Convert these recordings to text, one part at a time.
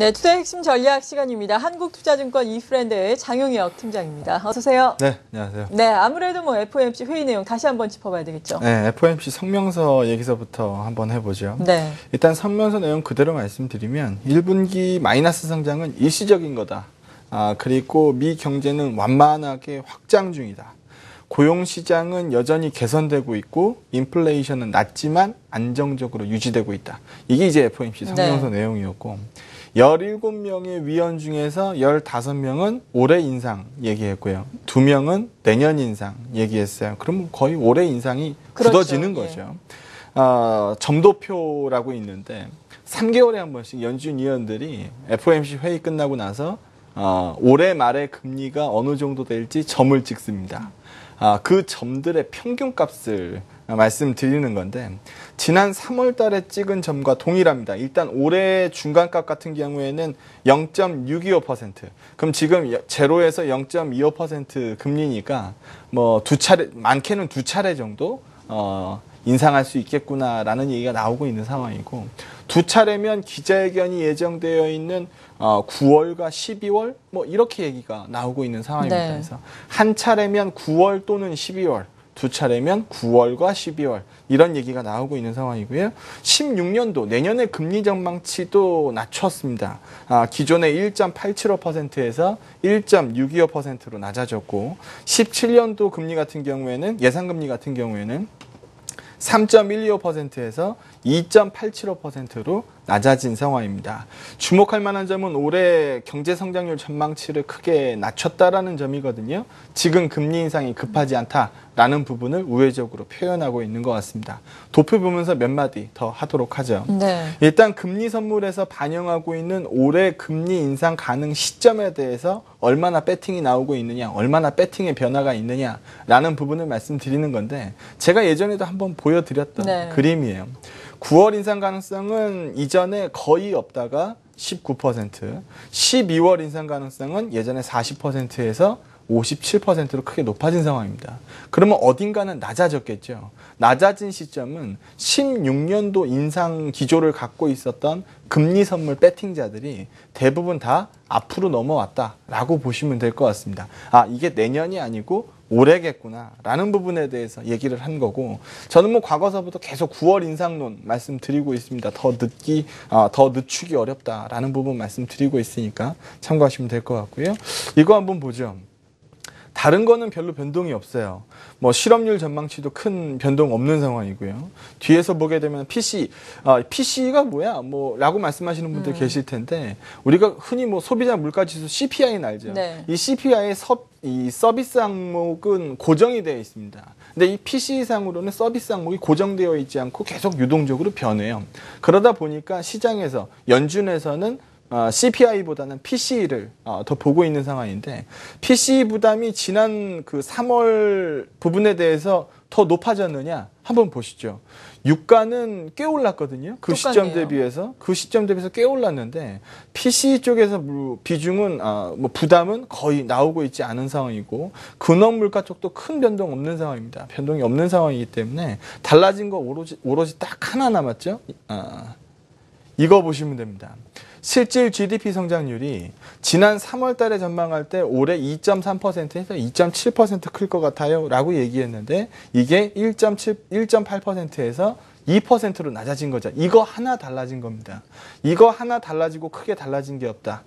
네, 투자의 핵심 전략 시간입니다. 한국투자증권 이프렌드의 장용혁 팀장입니다. 어서 오세요. 네, 안녕하세요. 네, 아무래도 FOMC 회의 내용 다시 한번 짚어봐야 되겠죠. 네, FOMC 성명서 얘기서부터 한번 해보죠. 네. 일단 성명서 내용 그대로 말씀드리면 1분기 마이너스 성장은 일시적인 거다. 그리고 미 경제는 완만하게 확장 중이다. 고용시장은 여전히 개선되고 있고 인플레이션은 낮지만 안정적으로 유지되고 있다. 이게 이제 FOMC 성명서 내용이었고 17명의 위원 중에서 15명은 올해 인상 얘기했고요. 2명은 내년 인상 얘기했어요. 그러면 거의 올해 인상이 굳어지는 거죠. 점도표라고 있는데 3개월에 한 번씩 연준 위원들이 FOMC 회의 끝나고 나서 올해 말에 금리가 어느 정도 될지 점을 찍습니다. 그 점들의 평균값을 말씀드리는 건데 지난 3월 달에 찍은 점과 동일합니다. 일단 올해 중간값 같은 경우에는 0.625%. 그럼 지금 제로에서 0.25% 금리니까 뭐 많게는 두 차례 정도 인상할 수 있겠구나라는 얘기가 나오고 있는 상황이고 두 차례면 기자회견이 예정되어 있는 9월과 12월 뭐 이렇게 얘기가 나오고 있는 상황입니다. 네. 그래서 한 차례면 9월 또는 12월, 두 차례면 9월과 12월 이런 얘기가 나오고 있는 상황이고요. 16년도 내년의 금리 전망치도 낮췄습니다. 기존의 1.875%에서 1.625%로 낮아졌고 17년도 금리 같은 경우에는 예상금리 같은 경우에는 3.125%에서 2.875%로 낮아진 상황입니다. 주목할 만한 점은 올해 경제 성장률 전망치를 크게 낮췄다라는 점이거든요. 지금 금리 인상이 급하지 않다라는 부분을 우회적으로 표현하고 있는 것 같습니다. 도표 보면서 몇 마디 더 하도록 하죠. 네. 일단 금리 선물에서 반영하고 있는 올해 금리 인상 가능 시점에 대해서 얼마나 배팅이 나오고 있느냐, 얼마나 배팅의 변화가 있느냐라는 부분을 말씀드리는 건데 제가 예전에도 한번 보여드렸던 그림이에요. 9월 인상 가능성은 이전에 거의 없다가 19%, 12월 인상 가능성은 예전에 40%에서 57%로 크게 높아진 상황입니다. 그러면 어딘가는 낮아졌겠죠. 낮아진 시점은 16년도 인상 기조를 갖고 있었던 금리 선물 배팅자들이 대부분 다 앞으로 넘어왔다라고 보시면 될 것 같습니다. 이게 내년이 아니고 올해겠구나라는 부분에 대해서 얘기를 한 거고 저는 뭐 과거서부터 계속 9월 인상론 말씀드리고 있습니다. 더 늦추기 어렵다라는 부분 말씀드리고 있으니까 참고하시면 될 것 같고요. 이거 한번 보죠. 다른 거는 별로 변동이 없어요. 뭐 실업률 전망치도 큰 변동 없는 상황이고요. 뒤에서 보게 되면 PC가 뭐야? 라고 말씀하시는 분들 계실 텐데 우리가 흔히 뭐 소비자 물가지수 CPI는 알죠. 네. 이 CPI의 이 서비스 항목은 고정이 되어 있습니다. 근데 이 PC상으로는 서비스 항목이 고정되어 있지 않고 계속 유동적으로 변해요. 그러다 보니까 시장에서 연준에서는 CPI보다는 PC를 더 보고 있는 상황인데 PCE 부담이 지난 그 3월 부분에 대해서 더 높아졌느냐 한번 보시죠. 유가는 꽤 올랐거든요. 그 시점 대비해서 꽤 올랐는데 PCE 쪽에서 비중은 부담은 거의 나오고 있지 않은 상황이고 근원 물가 쪽도 큰 변동 없는 상황입니다. 변동이 없는 상황이기 때문에 달라진 거 오로지 딱 하나 남았죠. 이거 보시면 됩니다. 실질 GDP 성장률이 지난 3월 달에 전망할 때 올해 2.3%에서 2.7% 클 것 같아요 라고 얘기했는데 이게 1.8%에서 2%로 낮아진 거죠. 이거 하나 달라진 겁니다. 이거 하나 달라지고 크게 달라진 게 없다.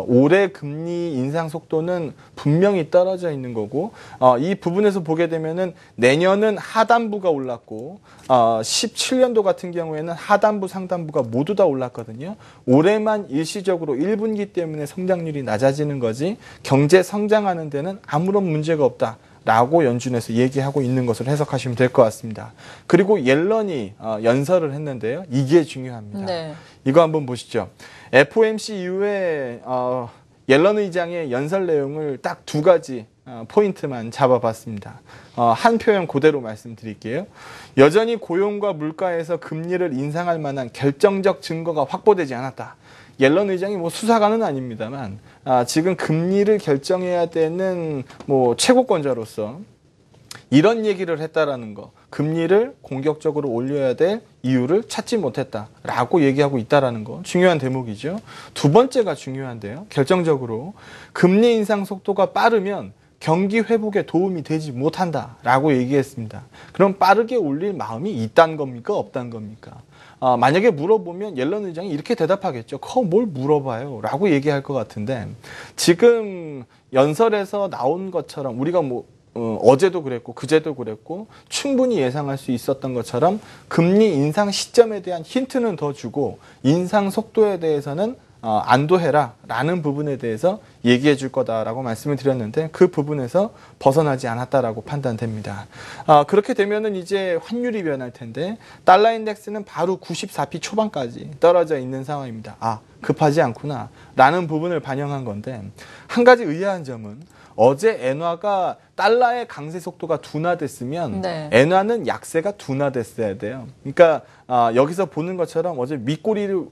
올해 금리 인상 속도는 분명히 떨어져 있는 거고 이 부분에서 보게 되면은 내년은 하단부가 올랐고 17년도 같은 경우에는 하단부 상단부가 모두 다 올랐거든요. 올해만 일시적으로 1분기 때문에 성장률이 낮아지는 거지 경제 성장하는 데는 아무런 문제가 없다. 라고 연준에서 얘기하고 있는 것으로 해석하시면 될 것 같습니다. 그리고 옐런이 연설을 했는데요. 이게 중요합니다. 네. 이거 한번 보시죠. FOMC 이후에 옐런 의장의 연설 내용을 딱 두 가지 포인트만 잡아봤습니다. 한 표현 그대로 말씀드릴게요. 여전히 고용과 물가에서 금리를 인상할 만한 결정적 증거가 확보되지 않았다. 옐런 의장이 뭐 수사관은 아닙니다만 지금 금리를 결정해야 되는 뭐 최고권자로서 이런 얘기를 했다라는 거, 금리를 공격적으로 올려야 될 이유를 찾지 못했다라고 얘기하고 있다라는 거 중요한 대목이죠. 두 번째가 중요한데요. 결정적으로 금리 인상 속도가 빠르면 경기 회복에 도움이 되지 못한다라고 얘기했습니다. 그럼 빠르게 올릴 마음이 있다는 겁니까? 없다는 겁니까? 만약에 물어보면 옐런 의장이 이렇게 대답하겠죠. 뭘 물어봐요? 라고 얘기할 것 같은데 지금 연설에서 나온 것처럼 우리가 어제도 그랬고 그제도 그랬고 충분히 예상할 수 있었던 것처럼 금리 인상 시점에 대한 힌트는 더 주고 인상 속도에 대해서는 안도해라 라는 부분에 대해서 얘기해 줄 거다라고 말씀을 드렸는데 그 부분에서 벗어나지 않았다라고 판단됩니다. 그렇게 되면은 이제 환율이 변할 텐데 달러 인덱스는 바로 94p 초반까지 떨어져 있는 상황입니다. 급하지 않구나 라는 부분을 반영한 건데 한 가지 의아한 점은 어제 엔화가 달러의 강세 속도가 둔화됐으면 네. 엔화는 약세가 둔화됐어야 돼요. 그러니까 여기서 보는 것처럼 어제 윗꼬리를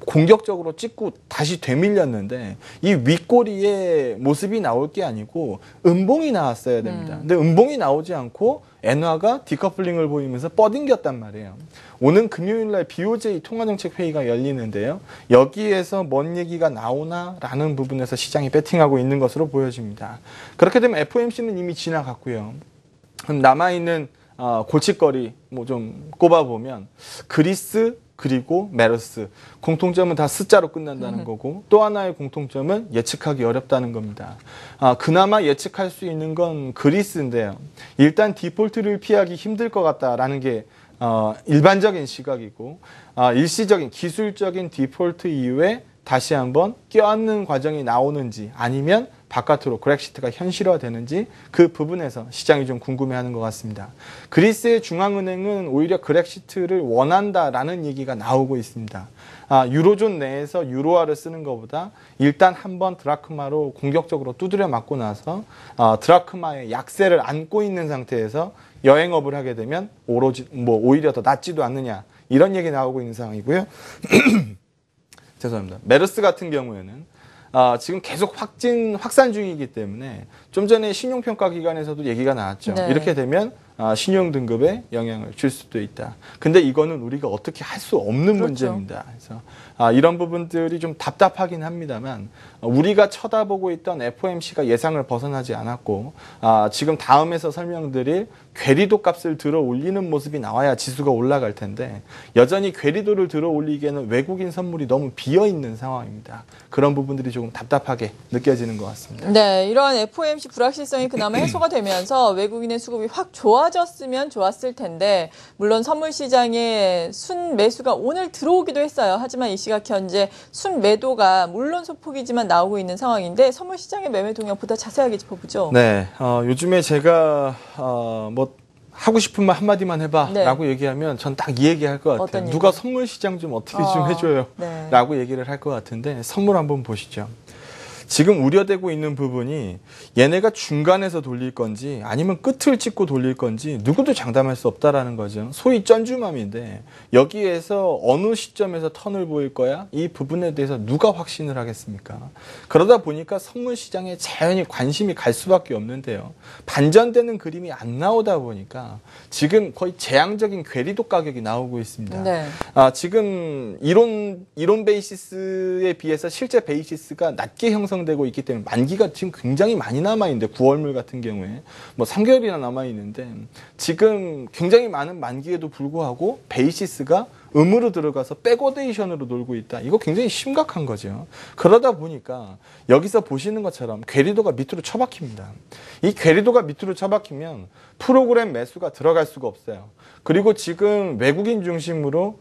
공격적으로 찍고 다시 되밀렸는데 이 윗꼬리의 모습이 나올 게 아니고 음봉이 나왔어야 됩니다. 근데 음봉이 나오지 않고 엔화가 디커플링을 보이면서 뻗ing겼단 말이에요. 오는 금요일 날 BOJ 통화정책회의가 열리는데요. 여기에서 뭔 얘기가 나오나라는 부분에서 시장이 배팅하고 있는 것으로 보여집니다. 그렇게 되면 FOMC는 이미 지나갔고요. 그럼 남아있는 골칫거리 좀 꼽아보면 그리스 그리고 메르스 공통점은 다 숫자로 끝난다는 거고 또 하나의 공통점은 예측하기 어렵다는 겁니다. 그나마 예측할 수 있는 건 그리스인데요. 일단 디폴트를 피하기 힘들 것 같다라는 게 일반적인 시각이고 일시적인 기술적인 디폴트 이후에 다시 한번 껴안는 과정이 나오는지 아니면 바깥으로 그렉시트가 현실화되는지 그 부분에서 시장이 좀 궁금해하는 것 같습니다. 그리스의 중앙은행은 오히려 그렉시트를 원한다라는 얘기가 나오고 있습니다. 유로존 내에서 유로화를 쓰는 것보다 일단 한번 드라크마로 공격적으로 두드려 맞고 나서 드라크마의 약세를 안고 있는 상태에서 여행업을 하게 되면 오히려 더 낫지도 않느냐 이런 얘기 나오고 있는 상황이고요. 죄송합니다. 메르스 같은 경우에는 지금 계속 확산 중이기 때문에 좀 전에 신용평가기관에서도 얘기가 나왔죠. 네. 이렇게 되면 신용등급에 영향을 줄 수도 있다. 근데 이거는 우리가 어떻게 할 수 없는 그렇죠. 문제입니다. 그래서 이런 부분들이 좀 답답하긴 합니다만 우리가 쳐다보고 있던 FOMC가 예상을 벗어나지 않았고 지금 다음에서 설명드릴 괴리도 값을 들어 올리는 모습이 나와야 지수가 올라갈 텐데 여전히 괴리도를 들어 올리기에는 외국인 선물이 너무 비어있는 상황입니다. 그런 부분들이 조금 답답하게 느껴지는 것 같습니다. 네, 이런 FOMC 불확실성이 그나마 해소가 되면서 외국인의 수급이 확 좋아졌으면 좋았을 텐데 물론 선물 시장에 순 매수가 오늘 들어오기도 했어요. 하지만 이 시각 현재 순 매도가 물론 소폭이지만 나오고 있는 상황인데 선물 시장의 매매 동향 보다 자세하게 짚어보죠. 네, 요즘에 제가 하고 싶은 말 한마디만 해봐 네. 라고 얘기하면 전 딱 이 얘기 할 것 같아요. 누가 선물 시장 좀 어떻게 좀 해줘요 네. 라고 얘기를 할 것 같은데 선물 한번 보시죠. 지금 우려되고 있는 부분이 얘네가 중간에서 돌릴 건지 아니면 끝을 찍고 돌릴 건지 누구도 장담할 수 없다라는 거죠. 소위 쩐주맘인데 여기에서 어느 시점에서 턴을 보일 거야? 이 부분에 대해서 누가 확신을 하겠습니까? 그러다 보니까 선물 시장에 자연히 관심이 갈 수밖에 없는데요. 반전되는 그림이 안 나오다 보니까 지금 거의 재앙적인 괴리도 가격이 나오고 있습니다. 네. 지금 이론 베이시스에 비해서 실제 베이시스가 낮게 형성되고 있기 때문에 만기가 지금 굉장히 많이 남아있는데 9월물 같은 경우에 3개월이나 남아있는데 지금 굉장히 많은 만기에도 불구하고 베이시스가 음으로 들어가서 백오데이션으로 놀고 있다. 이거 굉장히 심각한 거죠. 그러다 보니까 여기서 보시는 것처럼 괴리도가 밑으로 처박힙니다. 이 괴리도가 밑으로 처박히면 프로그램 매수가 들어갈 수가 없어요. 그리고 지금 외국인 중심으로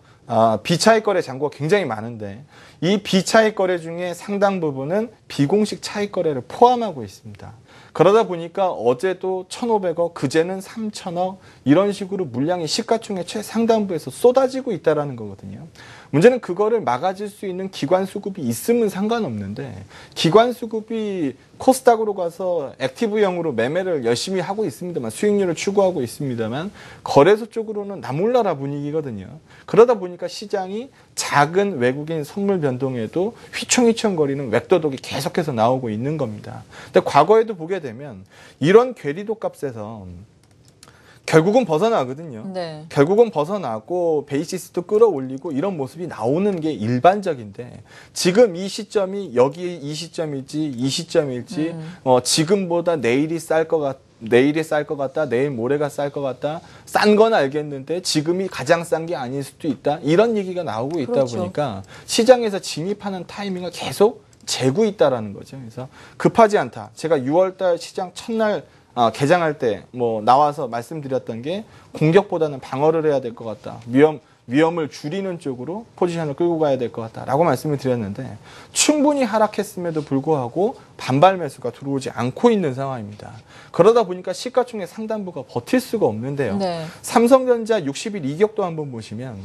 비차익 거래 잔고가 굉장히 많은데 이 비차익 거래 중에 상당 부분은 비공식 차익 거래를 포함하고 있습니다. 그러다 보니까 어제도 1,500억, 그제는 3,000억 이런 식으로 물량이 시가총액 최상단부에서 쏟아지고 있다는 거거든요. 문제는 그거를 막아줄 수 있는 기관 수급이 있으면 상관없는데 기관 수급이 코스닥으로 가서 액티브형으로 매매를 열심히 하고 있습니다만 수익률을 추구하고 있습니다만 거래소 쪽으로는 나몰라라 분위기거든요. 그러다 보니까 시장이 작은 외국인 선물 변동에도 휘청휘청거리는 웩도독이 계속해서 나오고 있는 겁니다. 근데 과거에도 보게 되면 이런 괴리도 값에서 결국은 벗어나거든요. 네. 결국은 벗어나고 베이시스도 끌어올리고 이런 모습이 나오는 게 일반적인데 지금 이 시점이 여기 이 시점일지 이 시점일지 지금보다 내일이 쌀 것 같다, 내일 모레가 쌀 것 같다, 싼 건 알겠는데 지금이 가장 싼 게 아닐 수도 있다, 이런 얘기가 나오고 있다 그렇죠. 보니까 시장에서 진입하는 타이밍을 계속 재고 있다라는 거죠. 그래서 급하지 않다. 제가 6월달 시장 첫날 개장할 때 뭐 나와서 말씀드렸던 게 공격보다는 방어를 해야 될 것 같다. 위험을 줄이는 쪽으로 포지션을 끌고 가야 될 것 같다라고 말씀을 드렸는데 충분히 하락했음에도 불구하고 반발 매수가 들어오지 않고 있는 상황입니다. 그러다 보니까 시가총액 상단부가 버틸 수가 없는데요. 네. 삼성전자 60일 이격도 한번 보시면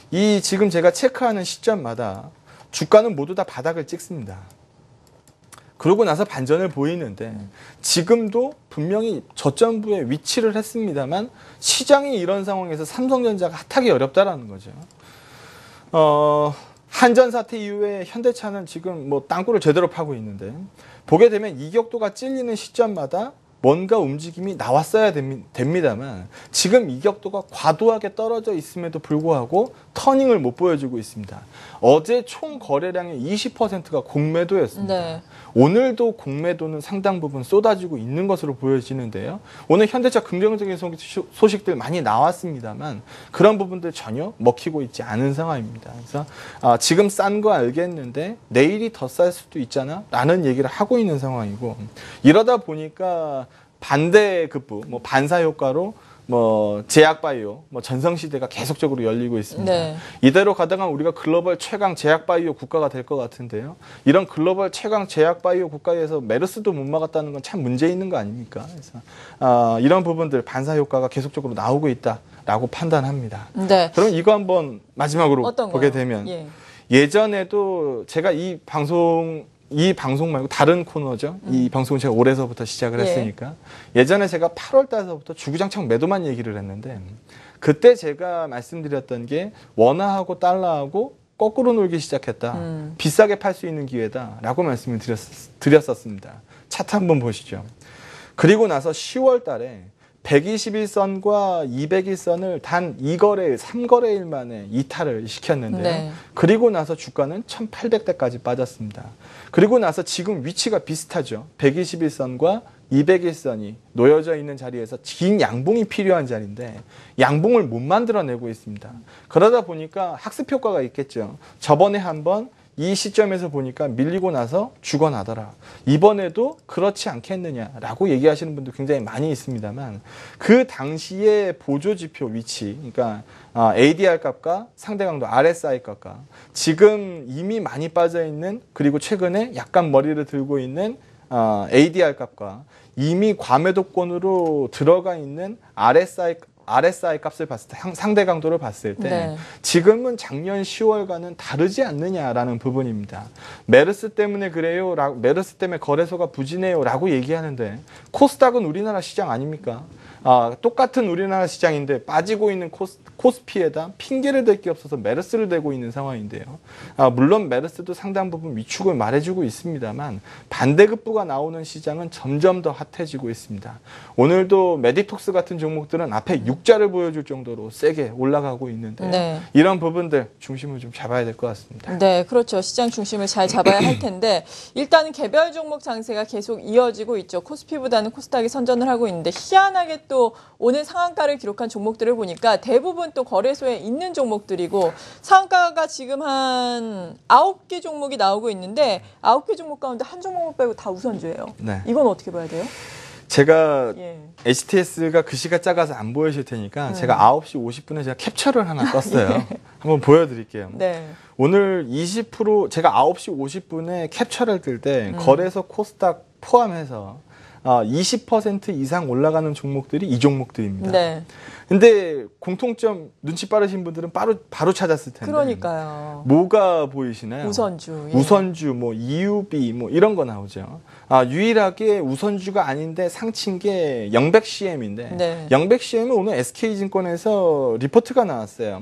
이 지금 제가 체크하는 시점마다 주가는 모두 다 바닥을 찍습니다. 그러고 나서 반전을 보이는데 지금도 분명히 저점부에 위치를 했습니다만 시장이 이런 상황에서 삼성전자가 핫하기 어렵다라는 거죠. 한전 사태 이후에 현대차는 지금 뭐 땅굴을 제대로 파고 있는데 보게 되면 이격도가 찔리는 시점마다 뭔가 움직임이 나왔어야 됩니다만 지금 이격도가 과도하게 떨어져 있음에도 불구하고 터닝을 못 보여주고 있습니다. 어제 총 거래량의 20%가 공매도였습니다. 네. 오늘도 공매도는 상당 부분 쏟아지고 있는 것으로 보여지는데요. 오늘 현대차 긍정적인 소식들 많이 나왔습니다만 그런 부분들 전혀 먹히고 있지 않은 상황입니다. 그래서 지금 싼 거 알겠는데 내일이 더 쌀 수도 있잖아 라는 얘기를 하고 있는 상황이고 이러다 보니까 반대급부, 뭐 반사 효과로 뭐 제약바이오, 뭐 전성시대가 계속적으로 열리고 있습니다. 네. 이대로 가다가 우리가 글로벌 최강 제약바이오 국가가 될 것 같은데요. 이런 글로벌 최강 제약바이오 국가에서 메르스도 못 막았다는 건 참 문제 있는 거 아닙니까? 그래서 이런 부분들 반사 효과가 계속적으로 나오고 있다라고 판단합니다. 네. 그럼 이거 한번 마지막으로 어떤 보게 거요? 되면 예. 예전에도 제가 이 방송 말고 다른 코너죠. 이 방송은 제가 올해서부터 시작을 예. 했으니까. 예전에 제가 8월 달서부터 주구장창 매도만 얘기를 했는데 그때 제가 말씀드렸던 게 원화하고 달러하고 거꾸로 놀기 시작했다. 비싸게 팔 수 있는 기회다라고 말씀을 드렸었습니다. 차트 한번 보시죠. 그리고 나서 10월 달에 121선과 200일선을 단 2거래일, 3거래일 만에 이탈을 시켰는데요. 네. 그리고 나서 주가는 1800대까지 빠졌습니다. 그리고 나서 지금 위치가 비슷하죠. 121선과 200일선이 놓여져 있는 자리에서 긴 양봉이 필요한 자리인데 양봉을 못 만들어내고 있습니다. 그러다 보니까 학습 효과가 있겠죠. 저번에 한번 이 시점에서 보니까 밀리고 나서 죽어나더라. 이번에도 그렇지 않겠느냐라고 얘기하시는 분도 굉장히 많이 있습니다만 그 당시의 보조지표 위치, 그러니까 ADR 값과 상대강도 RSI 값과 지금 이미 많이 빠져있는 그리고 최근에 약간 머리를 들고 있는 ADR 값과 이미 과매도권으로 들어가 있는 RSI 값을 봤을 때 상대 강도를 봤을 때 네. 지금은 작년 10월과는 다르지 않느냐라는 부분입니다. 메르스 때문에 그래요. 메르스 때문에 거래소가 부진해요라고 얘기하는데 코스닥은 우리나라 시장 아닙니까? 똑같은 우리나라 시장인데 빠지고 있는 코스피에다 핑계를 댈 게 없어서 메르스를 대고 있는 상황인데요. 물론 메르스도 상당 부분 위축을 말해주고 있습니다만 반대급부가 나오는 시장은 점점 더 핫해지고 있습니다. 오늘도 메디톡스 같은 종목들은 앞에 6자를 보여줄 정도로 세게 올라가고 있는데 네. 이런 부분들 중심을 좀 잡아야 될 것 같습니다. 네, 그렇죠. 시장 중심을 잘 잡아야 할 텐데 일단은 개별 종목 장세가 계속 이어지고 있죠. 코스피보다는 코스닥이 선전을 하고 있는데 희한하게 또 오늘 상한가를 기록한 종목들을 보니까 대부분 또 거래소에 있는 종목들이고 상한가가 지금 한 9개 종목이 나오고 있는데 9개 종목 가운데 한 종목만 빼고 다 우선주예요. 네. 이건 어떻게 봐야 돼요? 제가 예. HTS가 글씨가 작아서 안 보이실 테니까 제가 9시 50분에 제가 캡처를 하나 떴어요. 한번 보여드릴게요. 네. 오늘 20% 제가 9시 50분에 캡처를 뜰 때 거래소 코스닥 포함해서 20% 이상 올라가는 종목들이 이 종목들입니다. 네. 근데 공통점 눈치 빠르신 분들은 바로 찾았을 텐데. 그러니까요. 뭐가 보이시나요? 우선주. 예. 우선주, 뭐 EUB, 뭐 이런 거 나오죠. 유일하게 우선주가 아닌데 상친 게 영백CM인데 네. 영백CM은 오늘 SK증권에서 리포트가 나왔어요.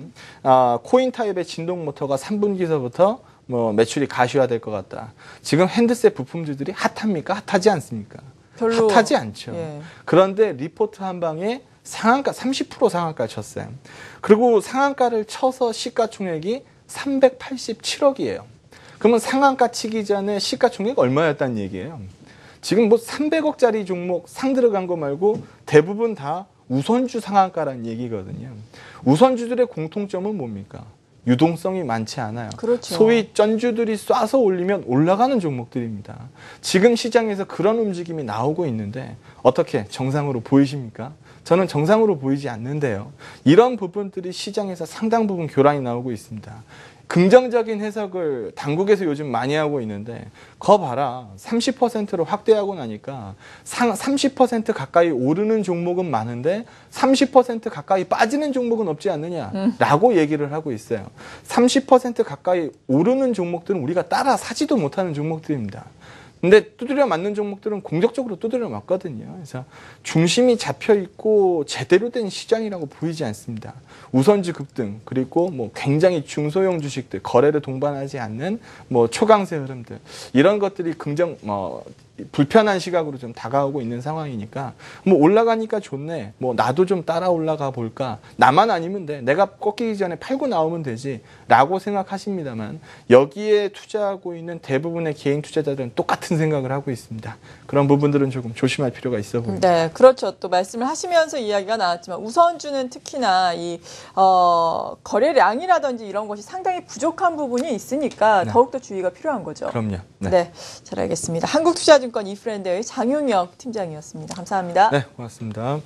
코인 타입의 진동 모터가 3분기서부터 뭐 매출이 가시화될 것 같다. 지금 핸드셋 부품주들이 핫합니까? 핫하지 않습니까? 별로 핫하지 않죠. 예. 그런데 리포트 한 방에 상한가 30% 상한가 쳤어요. 그리고 상한가를 쳐서 시가총액이 387억이에요. 그러면 상한가 치기 전에 시가총액 얼마였다는 얘기예요. 지금 뭐 300억짜리 종목 상 들어간 거 말고 대부분 다 우선주 상한가라는 얘기거든요. 우선주들의 공통점은 뭡니까? 유동성이 많지 않아요. 그렇죠. 소위 쩐주들이 쏴서 올리면 올라가는 종목들입니다. 지금 시장에서 그런 움직임이 나오고 있는데 어떻게 정상으로 보이십니까? 저는 정상으로 보이지 않는데요. 이런 부분들이 시장에서 상당 부분 교란이 나오고 있습니다. 긍정적인 해석을 당국에서 요즘 많이 하고 있는데 거 봐라. 30%로 확대하고 나니까 30% 가까이 오르는 종목은 많은데 30% 가까이 빠지는 종목은 없지 않느냐라고 얘기를 하고 있어요. 30% 가까이 오르는 종목들은 우리가 따라 사지도 못하는 종목들입니다. 근데 두드려 맞는 종목들은 공격적으로 두드려 맞거든요. 그래서 중심이 잡혀 있고 제대로 된 시장이라고 보이지 않습니다. 우선주 급등 그리고 뭐 굉장히 중소형 주식들 거래를 동반하지 않는 뭐 초강세 흐름들 이런 것들이 불편한 시각으로 좀 다가오고 있는 상황이니까 뭐 올라가니까 좋네. 뭐 나도 좀 따라 올라가 볼까. 나만 아니면 돼. 내가 꺾이기 전에 팔고 나오면 되지라고 생각하십니다만 여기에 투자하고 있는 대부분의 개인 투자자들은 똑같은 생각을 하고 있습니다. 그런 부분들은 조금 조심할 필요가 있어 보입니다. 네, 그렇죠. 또 말씀을 하시면서 이야기가 나왔지만 우선주는 특히나 이 거래량이라든지 이런 것이 상당히 부족한 부분이 있으니까 네. 더욱더 주의가 필요한 거죠. 그럼요. 네. 네, 잘 알겠습니다. 한국투자증권 이프렌드의 장용혁 팀장이었습니다. 감사합니다. 네, 고맙습니다.